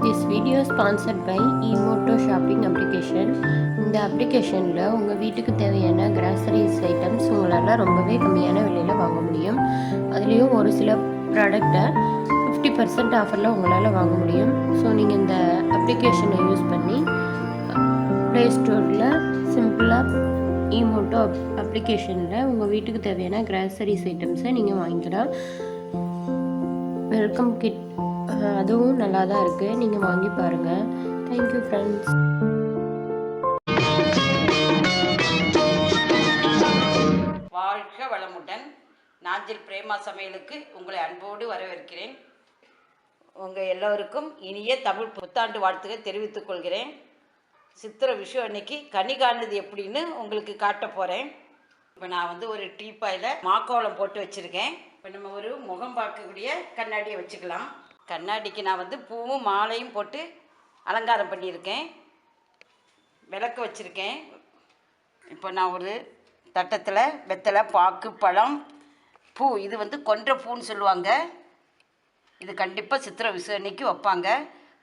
This video is sponsored by eMoto shopping application. இந்த அப்ளிகேஷனில் உங்கள் வீட்டுக்கு தேவையான கிராசரிஸ் ஐட்டம்ஸ் உங்களால் ரொம்பவே கம்மியான விலையில் வாங்க முடியும். அதுலேயும் ஒரு சில ப்ராடக்டை 50% ஆஃபரில் உங்களால் வாங்க முடியும். ஸோ நீங்கள் இந்த அப்ளிகேஷனை யூஸ் பண்ணி ப்ளே ஸ்டோரில் சிம்பிளாக eMoto அப்ளிகேஷனில் உங்கள் வீட்டுக்கு தேவையான கிராசரிஸ் ஐட்டம்ஸை நீங்கள் வாங்கிக்கலாம். வெல்கம் கிட் அதுவும் நல்லா தான் இருக்குது, நீங்கள் வாங்கி பாருங்கள். Thank you friends. வாழ்க வளமுடன். நாஞ்சில் பிரேமா சமையலுக்கு உங்களை அன்போடு வரவேற்கிறேன். உங்கள் எல்லோருக்கும் இனிய தமிழ் புத்தாண்டு வாழ்த்துக்களை தெரிவித்துக் கொள்கிறேன். சித்திரை விஷு அன்னைக்கு கனி காணுது எப்படின்னு உங்களுக்கு காட்ட போகிறேன். இப்போ நான் ஒரு டீப்பாயில் மாக்கோளம் போட்டு வச்சுருக்கேன். இப்போ நம்ம ஒரு முகம் பார்க்கக்கூடிய கண்ணாடியை வச்சுக்கலாம். கண்ணாடிக்கு நான் பூவும் மாலையும் போட்டு அலங்காரம் பண்ணியிருக்கேன். விளக்கு வச்சுருக்கேன். இப்போ நான் ஒரு தட்டத்தில் வெத்தலை, பாக்கு, பழம், பூ, இது கொன்ற பூன்னு சொல்லுவாங்க. இது கண்டிப்பாக சித்திரை விசு அன்னைக்கு வைப்பாங்க.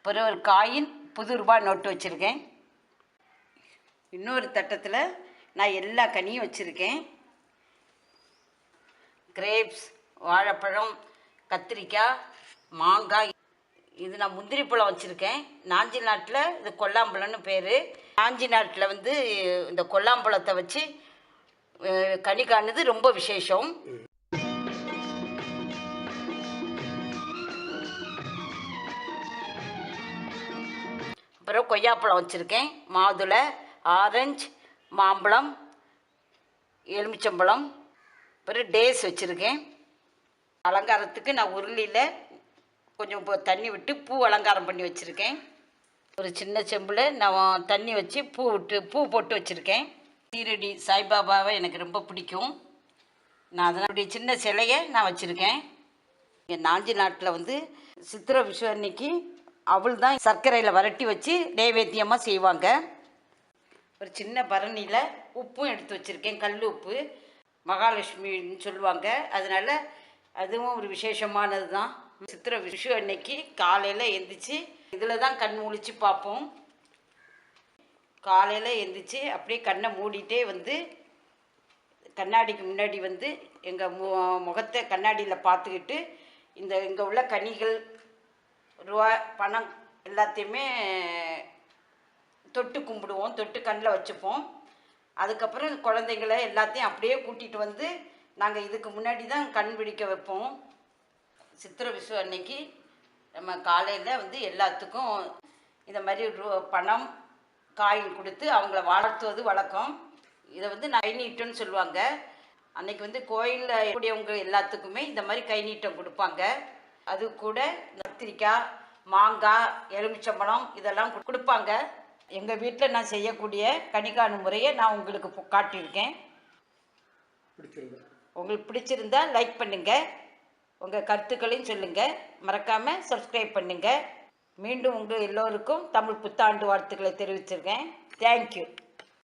பிறகு ஒரு காயின் புது ரூபாய் நோட்டு வச்சுருக்கேன். இன்னொரு தட்டத்தில் நான் எல்லா கனியும் வச்சுருக்கேன். கிரேப்ஸ், வாழைப்பழம், கத்திரிக்காய், மாங்காய், இது நான் முந்திரி பழம் வச்சுருக்கேன். நாஞ்சி நாட்டில் இது கொல்லாம்பழம்னு பேர். நாஞ்சி நாட்டில் இந்த கொல்லாம்பழத்தை வச்சு கனி காணுது ரொம்ப விசேஷம். அப்புறம் கொய்யாப்பழம் வச்சுருக்கேன். மாதுளை, ஆரஞ்சு, மாம்பழம், எலுமிச்சம்பழம், அப்புறம் டேஸ் வச்சுருக்கேன். அலங்காரத்துக்கு நான் உருளியில் கொஞ்சம் தண்ணி விட்டு பூ அலங்காரம் பண்ணி வச்சுருக்கேன். ஒரு சின்ன செம்பில் நான் தண்ணி வச்சு பூ போட்டு வச்சுருக்கேன். சீரடி சாய்பாபாவை எனக்கு ரொம்ப பிடிக்கும். நான் அதனுடைய சின்ன சிலையை நான் வச்சுருக்கேன். இங்கே நாஞ்சி நாட்டில் சித்திரை விஷு அன்னைக்கு அவள் தான் சர்க்கரையில் வரட்டி வச்சு நைவேத்தியமாக செய்வாங்க. ஒரு சின்ன பரணியில் உப்பும் எடுத்து வச்சுருக்கேன். கல் உப்பு, மகாலட்சுமின்னு சொல்லுவாங்க. அதனால் அதுவும் ஒரு விசேஷமானது தான். சித்திரை விஷு அன்னைக்கு காலையில் எந்திரிச்சு இதில் தான் கண் முழிச்சு பார்ப்போம். காலையில் எந்திரிச்சு அப்படியே கண்ணை மூடிட்டே கண்ணாடிக்கு முன்னாடி எங்கள் முகத்தை கண்ணாடியில் பார்த்துக்கிட்டு இங்கே உள்ள கனிகள், ரூபா, பணம் எல்லாத்தையுமே தொட்டு கும்பிடுவோம். தொட்டு கண்ணில் வச்சுப்போம். அதுக்கப்புறம் குழந்தைங்களை எல்லாத்தையும் அப்படியே கூட்டிகிட்டு நாங்கள் இதுக்கு முன்னாடி தான் கண் பிடிக்க வைப்போம். சித்திரை விஷு அன்னைக்கு நம்ம காலையில் எல்லாத்துக்கும் இந்த மாதிரி பணம், காயின் கொடுத்து அவங்கள வாழ்த்துவது வழக்கம். இதை கை நீட்டம்னு சொல்லுவாங்க. அன்னைக்கு கோயிலில் கூடியவங்க எல்லாத்துக்குமே இந்த மாதிரி கை நீட்டம் கொடுப்பாங்க. அது கூட கத்திரிக்காய், மாங்காய், எலுமிச்சம்பழம் இதெல்லாம் கொடுப்பாங்க. எங்கள் வீட்டில் நான் செய்யக்கூடிய கனிகாணும் முறையை நான் உங்களுக்கு காட்டியிருக்கேன். உங்களுக்கு பிடிச்சிருந்தா லைக் பண்ணுங்கள். உங்கள் கருத்துக்களையும் சொல்லுங்கள். மறக்காமல் சப்ஸ்கிரைப் பண்ணுங்கள். மீண்டும் உங்கள் எல்லோருக்கும் தமிழ் புத்தாண்டு வாழ்த்துக்களை தெரிவிச்சிருக்கேன். தேங்க்யூ.